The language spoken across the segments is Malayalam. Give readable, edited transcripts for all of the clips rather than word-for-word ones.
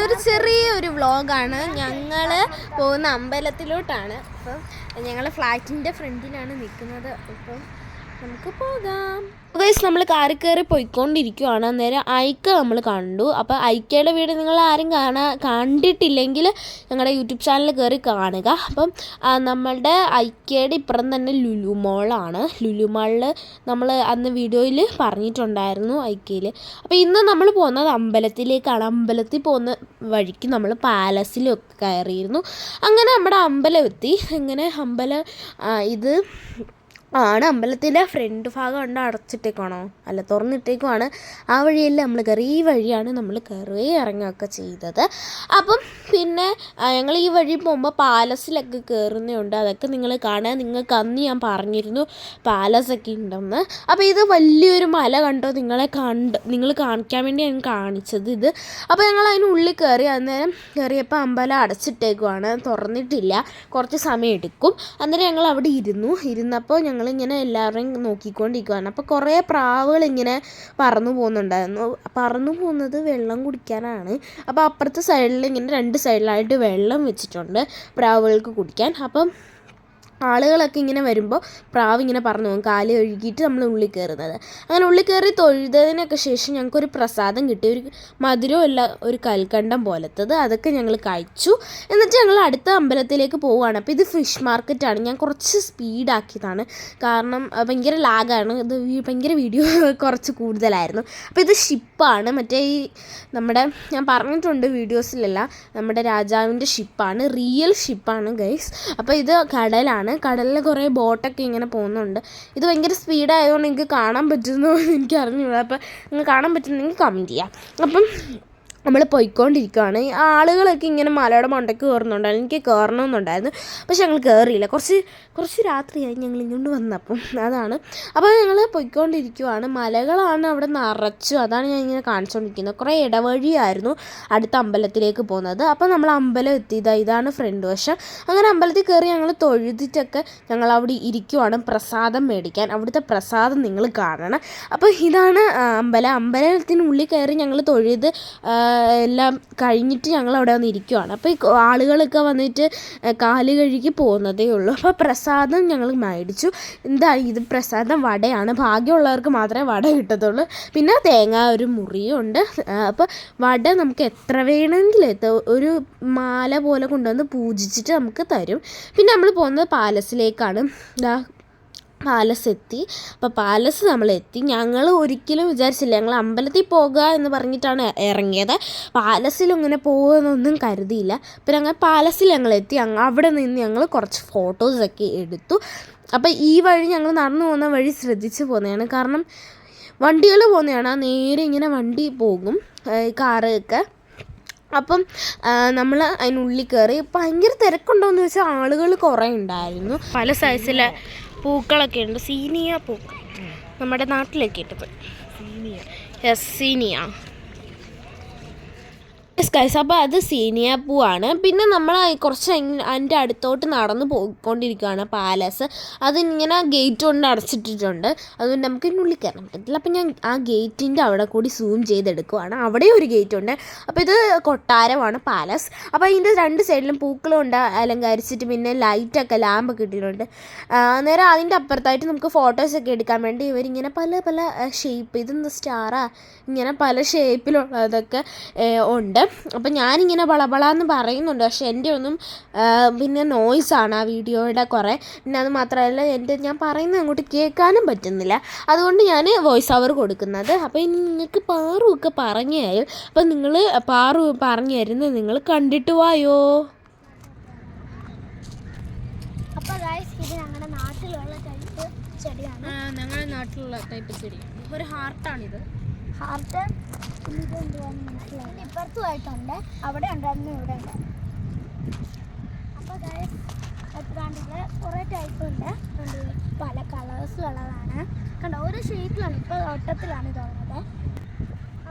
ഇതൊരു ചെറിയൊരു വ്ളോഗാണ്. ഞങ്ങൾ പോകുന്ന അമ്പലത്തിലോട്ടാണ്. അപ്പം ഞങ്ങൾ ഫ്ലാറ്റിൻ്റെ ഫ്രണ്ടിലാണ് നിൽക്കുന്നത്. അപ്പം നമുക്ക് പോകാം. ഗൈസ്, നമ്മൾ കാറിൽ കയറി പോയിക്കൊണ്ടിരിക്കുകയാണ്. അന്നേരം ഐക്ക നമ്മൾ കണ്ടു. അപ്പോൾ ഐക്കയുടെ വീട് നിങ്ങൾ ആരും കണ്ടിട്ടില്ലെങ്കിൽ ഞങ്ങളുടെ യൂട്യൂബ് ചാനൽ കയറി കാണുക. അപ്പം നമ്മളുടെ ഐക്കയുടെ ഇപ്പുറം തന്നെ ലുലു മോളാണ്. ലുലു മാളിൽ നമ്മൾ അന്ന് വീഡിയോയിൽ പറഞ്ഞിട്ടുണ്ടായിരുന്നു ഐക്കയിൽ. അപ്പോൾ ഇന്ന് നമ്മൾ പോകുന്നത് അമ്പലത്തിലേക്കാണ്. അമ്പലത്തിൽ പോകുന്ന വഴിക്ക് നമ്മൾ പാലസിലൊക്കെ കയറിയിരുന്നു. അങ്ങനെ നമ്മുടെ അമ്പലം എത്തി. അങ്ങനെ അമ്പലം ഇത് ആണ്. അമ്പലത്തിൻ്റെ ഫ്രണ്ട് ഭാഗം ഉണ്ട്, അടച്ചിട്ടേക്കാണോ അല്ല തുറന്നിട്ടേക്കുമാണ്. ആ വഴിയല്ല നമ്മൾ കയറി, ഈ വഴിയാണ് നമ്മൾ കയറി ഇറങ്ങുകയൊക്കെ ചെയ്തത്. അപ്പം പിന്നെ ഞങ്ങൾ ഈ വഴി പോകുമ്പോൾ പാലസിലൊക്കെ കയറുന്നുണ്ട്. അതൊക്കെ നിങ്ങൾ കാണുക. നിങ്ങൾക്ക് അന്ന് ഞാൻ പറഞ്ഞിരുന്നു പാലസൊക്കെ ഉണ്ടെന്ന്. അപ്പോൾ ഇത് വലിയൊരു മല കണ്ടോ, നിങ്ങൾ കാണിക്കാൻ വേണ്ടി ഞാൻ കാണിച്ചത് ഇത്. അപ്പോൾ ഞങ്ങൾ അതിനുള്ളിൽ കയറി. അന്നേരം കയറിയപ്പോൾ അമ്പലം അടച്ചിട്ടേക്കുവാണ്, തുറന്നിട്ടില്ല, കുറച്ച് സമയം എടുക്കും. അന്നേരം ഞങ്ങൾ അവിടെ ഇരുന്നപ്പോൾ ഞങ്ങളിങ്ങനെ എല്ലാവരെയും നോക്കിക്കൊണ്ടിരിക്കുകയാണ്. അപ്പോൾ കുറേ പ്രാവുകൾ ഇങ്ങനെ പറന്നു പോകുന്നുണ്ടായിരുന്നു. പറന്നു പോകുന്നത് വെള്ളം കുടിക്കാനാണ്. അപ്പോൾ അപ്പുറത്തെ സൈഡിൽ ഇങ്ങനെ 2 സൈഡിലായിട്ട് വെള്ളം വെച്ചിട്ടുണ്ട് പ്രാവുകൾക്ക് കുടിക്കാൻ. അപ്പം ആളുകളൊക്കെ ഇങ്ങനെ വരുമ്പോൾ പ്രാവ് ഇങ്ങനെ പറഞ്ഞു പോകും, കാല് കഴുകിയിട്ട് നമ്മൾ ഉള്ളിൽ കയറുന്നത്. അങ്ങനെ ഉള്ളിൽ കയറി തൊഴുതതിനൊക്കെ ശേഷം ഞങ്ങൾക്കൊരു പ്രസാദം കിട്ടി. ഒരു മധുരമല്ല, ഒരു കൽക്കണ്ടം പോലത്തത്. അതൊക്കെ ഞങ്ങൾ കഴിച്ചു. എന്നിട്ട് ഞങ്ങൾ അടുത്ത അമ്പലത്തിലേക്ക് പോവുകയാണ്. അപ്പോൾ ഇത് ഫിഷ് മാർക്കറ്റാണ്. ഞാൻ കുറച്ച് സ്പീഡാക്കിയതാണ്, കാരണം ഭയങ്കര ലാഗാണ്. ഇത് ഭയങ്കര വീഡിയോ കുറച്ച് കൂടുതലായിരുന്നു. അപ്പോൾ ഇത് ഷിപ്പാണ്, മറ്റേ ഈ നമ്മുടെ ഞാൻ പറഞ്ഞിട്ടുണ്ട് വീഡിയോസിലെല്ലാം, നമ്മുടെ രാജാവിൻ്റെ ഷിപ്പാണ്, റിയൽ ഷിപ്പാണ് ഗൈസ്. അപ്പോൾ ഇത് കടലാണ്. കടലിൽ കുറേ ബോട്ടൊക്കെ ഇങ്ങനെ പോകുന്നുണ്ട്. ഇത് ഭയങ്കര സ്പീഡായതുകൊണ്ട് നിങ്ങൾക്ക് കാണാൻ പറ്റുന്നോ എനിക്ക് അറിഞ്ഞൂടാ. അപ്പോൾ നിങ്ങൾ കാണാൻ പറ്റുന്നെങ്കിൽ കമൻറ്റ് ചെയ്യാം. അപ്പം നമ്മൾ പോയിക്കൊണ്ടിരിക്കുകയാണ്. ഈ ആളുകളൊക്കെ ഇങ്ങനെ മലയുടെ മണ്ടയ്ക്ക് കയറുന്നുണ്ടായിരുന്നു. എനിക്ക് കയറണമെന്നുണ്ടായിരുന്നു, പക്ഷെ ഞങ്ങൾ കയറിയില്ല. കുറച്ച് രാത്രിയായി ഞങ്ങൾ ഇങ്ങോട്ട് വന്നപ്പം, അതാണ്. അപ്പോൾ ഞങ്ങൾ പോയിക്കൊണ്ടിരിക്കുകയാണ്. മലകളാണ് അവിടെ നിറച്ചു. അതാണ് ഞാൻ ഇങ്ങനെ കാണിച്ചുകൊണ്ടിരിക്കുന്നത്. കുറേ ഇടവഴിയായിരുന്നു അടുത്ത അമ്പലത്തിലേക്ക് പോകുന്നത്. അപ്പോൾ നമ്മൾ അമ്പലം എത്തിയത് ഇതാണ് ഫ്രണ്ട് വശം. അങ്ങനെ അമ്പലത്തിൽ കയറി ഞങ്ങൾ തൊഴുതിട്ടൊക്കെ ഞങ്ങൾ അവിടെ ഇരിക്കുവാണ് പ്രസാദം മേടിക്കാൻ. അവിടുത്തെ പ്രസാദം നിങ്ങൾ കാണണം. അപ്പോൾ ഇതാണ് അമ്പലത്തിനുള്ളിൽ കയറി ഞങ്ങൾ തൊഴുത് എല്ലാം കഴിഞ്ഞിട്ട് ഞങ്ങൾ അവിടെ വന്നിരിക്കുവാണ്. അപ്പോൾ ഈ ആളുകളൊക്കെ വന്നിട്ട് കാല് കഴുകി പോകുന്നതേ ഉള്ളൂ. അപ്പോൾ പ്രസാദം ഞങ്ങൾ മേടിച്ചു. എന്താ ഇത്, പ്രസാദം വടയാണ്. ഭാഗ്യമുള്ളവർക്ക് മാത്രമേ വട കിട്ടത്തുള്ളൂ. പിന്നെ തേങ്ങ ഒരു മുറിയുണ്ട്. അപ്പോൾ വട നമുക്ക് എത്ര വേണമെങ്കിലും ഒരു മാല പോലെ കൊണ്ടുവന്ന് പൂജിച്ചിട്ട് നമുക്ക് തരും. പിന്നെ നമ്മൾ പോകുന്നത് പാലസിലേക്കാണ്. പാലസ് എത്തി. അപ്പോൾ പാലസ് നമ്മളെത്തി. ഞങ്ങൾ ഒരിക്കലും വിചാരിച്ചില്ല, ഞങ്ങൾ അമ്പലത്തിൽ പോകുക എന്ന് പറഞ്ഞിട്ടാണ് ഇറങ്ങിയത്. പാലസിൽ ഇങ്ങനെ പോകുമെന്നൊന്നും കരുതിയില്ല. അപ്പോൾ ഞങ്ങൾ പാലസിൽ ഞങ്ങളെത്തി. അവിടെ നിന്ന് ഞങ്ങൾ കുറച്ച് ഫോട്ടോസൊക്കെ എടുത്തു. അപ്പോൾ ഈ വഴി ഞങ്ങൾ നടന്നു പോകുന്ന വഴി ശ്രദ്ധിച്ച് പോകുന്നതാണ്, കാരണം വണ്ടികൾ പോകുന്നതാണ്. നേരെ ഇങ്ങനെ വണ്ടി പോകും, കാറൊക്കെ. അപ്പം നമ്മൾ അതിനുള്ളിൽ കയറി. ഭയങ്കര തിരക്കുണ്ടോയെന്ന് വെച്ചാൽ ആളുകൾ കുറേ ഉണ്ടായിരുന്നു. പല സൈസിലെ പൂക്കളൊക്കെ ഉണ്ട്. സീനിയ പൂക്കൾ നമ്മുടെ നാട്ടിലൊക്കെ ഇട്ടത് സീനിയ ഗൈസ്. അപ്പോൾ അത് സീനിയ പൂവാണ്. പിന്നെ നമ്മൾ കുറച്ച് അതിൻ്റെ അടുത്തോട്ട് നടന്ന് പോയിക്കൊണ്ടിരിക്കുകയാണ് പാലസ്. അതിങ്ങനെ ഗേറ്റ് കൊണ്ട് അടച്ചിട്ടിട്ടുണ്ട്, അതുകൊണ്ട് നമുക്ക് ഉള്ളിൽ കയറാൻ പറ്റില്ല. അപ്പം ഞാൻ ആ ഗേറ്റിൻ്റെ അവിടെ കൂടി സൂം ചെയ്തെടുക്കുവാണ്. അവിടെ ഒരു ഗേറ്റ് ഉണ്ട്. അപ്പോൾ ഇത് കൊട്ടാരമാണ് പാലസ്. അപ്പോൾ അതിൻ്റെ 2 സൈഡിലും പൂക്കളുണ്ട് അലങ്കരിച്ചിട്ട്, പിന്നെ ലൈറ്റൊക്കെ ലാമ്പൊക്കെ ഇട്ടിട്ടുണ്ട്. അന്നേരം അതിൻ്റെ അപ്പുറത്തായിട്ട് നമുക്ക് ഫോട്ടോസൊക്കെ എടുക്കാൻ വേണ്ടി ഇവരിങ്ങനെ പല ഷേപ്പ്, ഇതെന്താ സ്റ്റാറാ, ഇങ്ങനെ പല ഷേപ്പിലുള്ളതൊക്കെ ഉണ്ട്. അപ്പം ഞാനിങ്ങനെ വളന്ന് പറയുന്നുണ്ട്, പക്ഷെ എൻ്റെ ഒന്നും പിന്നെ നോയ്സാണ് ആ വീഡിയോയുടെ കുറേ. പിന്നെ അത് മാത്രമല്ല ഞാൻ പറയുന്നത് അങ്ങോട്ട് കേൾക്കാനും പറ്റുന്നില്ല. അതുകൊണ്ട് ഞാൻ വോയിസ് ഓവർ കൊടുക്കുന്നത്. അപ്പോൾ ഇനി നിങ്ങൾക്ക് പാറുവൊക്കെ പറഞ്ഞു തരും. അപ്പം നിങ്ങൾ പാറു പറഞ്ഞു തരുന്നത് നിങ്ങൾ കണ്ടിട്ട് വായോ. അപ്പോൾ ഗൈസ്, ഇത് ഞങ്ങളുടെ നാട്ടിലുള്ള ടൈപ്പ് ചെടിയാണ്. ഞങ്ങളുടെ നാട്ടിലുള്ള ടൈപ്പ് ചെടി. ഒരു ഹാർട്ടാണിത്. ഹാർട്ട് ഇതെന്തുവാന്ന് മനസ്സിലായി. ഇപ്പുറത്തുമായിട്ടുണ്ട്, അവിടെ ഉണ്ടായിരുന്നു, ഇവിടെ ഉണ്ട്. അപ്പോൾ ഗൈസ്, എത്രാണ്ടില് കുറേ ടൈപ്പ് ഉണ്ട്. പല കളേഴ്സിലുള്ളതാണ്. കണ്ടോ, ഓരോ ഷേപ്പിലാണ്. ഇപ്പോൾ വട്ടത്തിലാണ് ഇതുള്ളത്.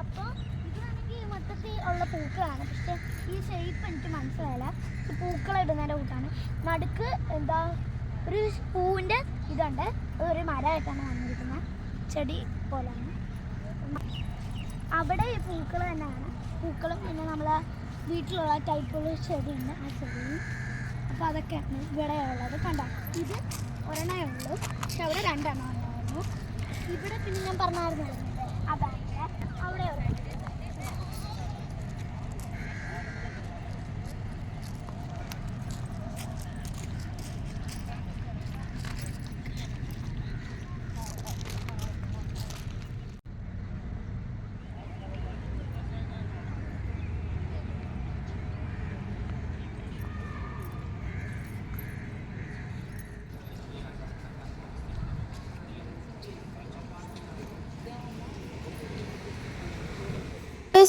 അപ്പോൾ ഇതാണെങ്കിൽ മൊത്തത്തിൽ ഉള്ള പൂക്കളാണ്, പക്ഷേ ഈ ഷേപ്പ് എനിക്ക് മനസ്സിലായില്ല. ഇത് പൂക്കളിടുന്നതിൻ്റെ കൂട്ടാണ്. നടുക്ക് എന്താ ഒരു പൂവിൻ്റെ ഇതുണ്ട്. അതൊരു മരമായിട്ടാണ് വന്നിരിക്കുന്നത്, ചെടി പോലെയാണ്. അവിടെ ഈ പൂക്കൾ തന്നെയാണ്. പൂക്കളും പിന്നെ നമ്മൾ വീട്ടിലുള്ള ടൈപ്പുള്ള ചെടിയുണ്ട് ആ ചെടി. അപ്പോൾ അതൊക്കെയാണ് ഇവിടെ ഉള്ളത്. കണ്ടോ, ഇത് ഒരെണ്ണമേ ഉള്ളൂ, പക്ഷെ അവിടെ 2 എണ്ണം ഉണ്ടായിരുന്നു. ഇവിടെ പിന്നെ ഞാൻ പറഞ്ഞായിരുന്നല്ലോ അതാണ് അവിടെ ഒരെണ്ണം.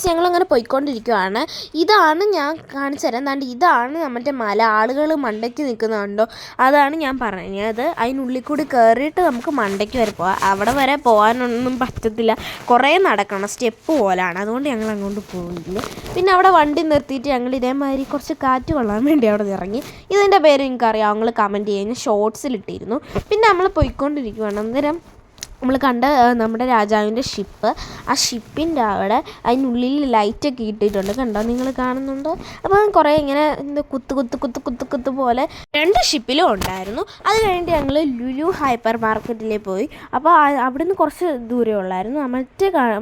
ഞങ്ങളങ്ങനെ പോയിക്കൊണ്ടിരിക്കുവാണ്. ഇതാണ് ഞാൻ കാണിച്ചു തരാം. എന്താണ്ട് ഇതാണ് നമ്മുടെ മല. ആളുകൾ മണ്ടയ്ക്ക് നിൽക്കുന്നുണ്ടോ, അതാണ് ഞാൻ പറഞ്ഞത്. അതിനുള്ളിൽ കൂടി കയറിയിട്ട് നമുക്ക് മണ്ടയ്ക്ക് വരെ പോകാം. അവിടെ വരെ പോകാനൊന്നും പറ്റത്തില്ല, കുറേ നടക്കണം, സ്റ്റെപ്പ് പോലാണ്. അതുകൊണ്ട് ഞങ്ങൾ അങ്ങോട്ട് പോയില്ല. പിന്നെ അവിടെ വണ്ടി നിർത്തിയിട്ട് ഞങ്ങൾ ഇതേമാതിരി കുറച്ച് കാറ്റ് കൊള്ളാൻ വേണ്ടി അവിടെ ഇറങ്ങി. ഇതിൻ്റെ പേര് എനിക്കറിയാം, നിങ്ങൾ കമൻറ്റ് ചെയ്യാൻ, ഞാൻ ഷോർട്സിലിട്ടിരുന്നു. പിന്നെ നമ്മൾ പോയിക്കൊണ്ടിരിക്കുവാണ്. അന്നേരം നമ്മൾ കണ്ട നമ്മുടെ രാജാവിൻ്റെ ഷിപ്പ്, ആ ഷിപ്പിൻ്റെ അവിടെ അതിനുള്ളിൽ ലൈറ്റൊക്കെ ഇട്ടിട്ടുണ്ട്. കണ്ടോ, നിങ്ങൾ കാണുന്നുണ്ടോ? അപ്പോൾ കുറേ ഇങ്ങനെ കുത്ത് പോലെ 2 ഷിപ്പിലും ഉണ്ടായിരുന്നു. അത് കഴിഞ്ഞിട്ട് ഞങ്ങൾ ലുലു ഹൈപ്പർ മാർക്കറ്റിലേക്ക് പോയി. അപ്പോൾ അവിടെ നിന്ന് കുറച്ച് ദൂരമേ ഉള്ളായിരുന്നു.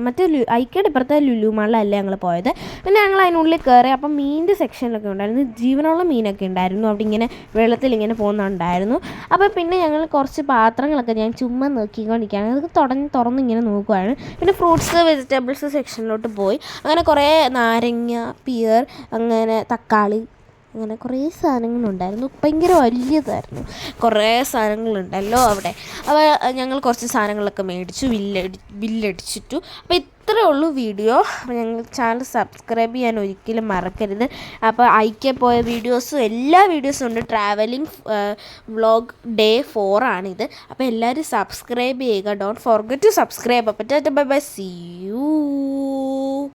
മറ്റേ ഐക്കയുടെ ഇപ്പുറത്തെ ലുലു മാളിലല്ല ഞങ്ങൾ പോയത്. പിന്നെ ഞങ്ങൾ അതിനുള്ളിൽ കയറി. അപ്പം മീനിൻ്റെ സെക്ഷനിലൊക്കെ ഉണ്ടായിരുന്നു, ജീവനുള്ള മീനൊക്കെ ഉണ്ടായിരുന്നു. അവിടെ ഇങ്ങനെ വെള്ളത്തിൽ ഇങ്ങനെ പോകുന്നുണ്ടായിരുന്നു. അപ്പോൾ പിന്നെ ഞങ്ങൾ കുറച്ച് പാത്രങ്ങളൊക്കെ ഞാൻ ചുമ്മാ നോക്കിക്കൊണ്ടിരിക്കുകയാണ്. അത് തുറന്ന് ഇങ്ങനെ നോക്കുവാണ്. പിന്നെ ഫ്രൂട്ട്സ് വെജിറ്റബിൾസ് സെക്ഷനിലോട്ട് പോയി. അങ്ങനെ കുറേ നാരങ്ങ, പിയർ, അങ്ങനെ തക്കാളി, അങ്ങനെ കുറേ സാധനങ്ങളുണ്ടായിരുന്നു. ഭയങ്കര വലിയതായിരുന്നു, കുറേ സാധനങ്ങളുണ്ടല്ലോ അവിടെ. അപ്പോൾ ഞങ്ങൾ കുറച്ച് സാധനങ്ങളൊക്കെ മേടിച്ചു, ബില്ലടിച്ചിട്ടു. അപ്പോൾ ഇത്രയേ ഉള്ളൂ വീഡിയോ. അപ്പോൾ ഞങ്ങൾ ചാനൽ സബ്സ്ക്രൈബ് ചെയ്യാൻ ഒരിക്കലും മറക്കരുത്. അപ്പോൾ ഐക്യ പോയ വീഡിയോസും എല്ലാ വീഡിയോസും ഉണ്ട്. ട്രാവലിംഗ് വ്ളോഗ് ഡേ 4 ആണിത്. അപ്പോൾ എല്ലാവരും സബ്സ്ക്രൈബ് ചെയ്യുക. Don't forget to subscribe. അപ്പോൾ ബൈ ബൈ, സീ യു.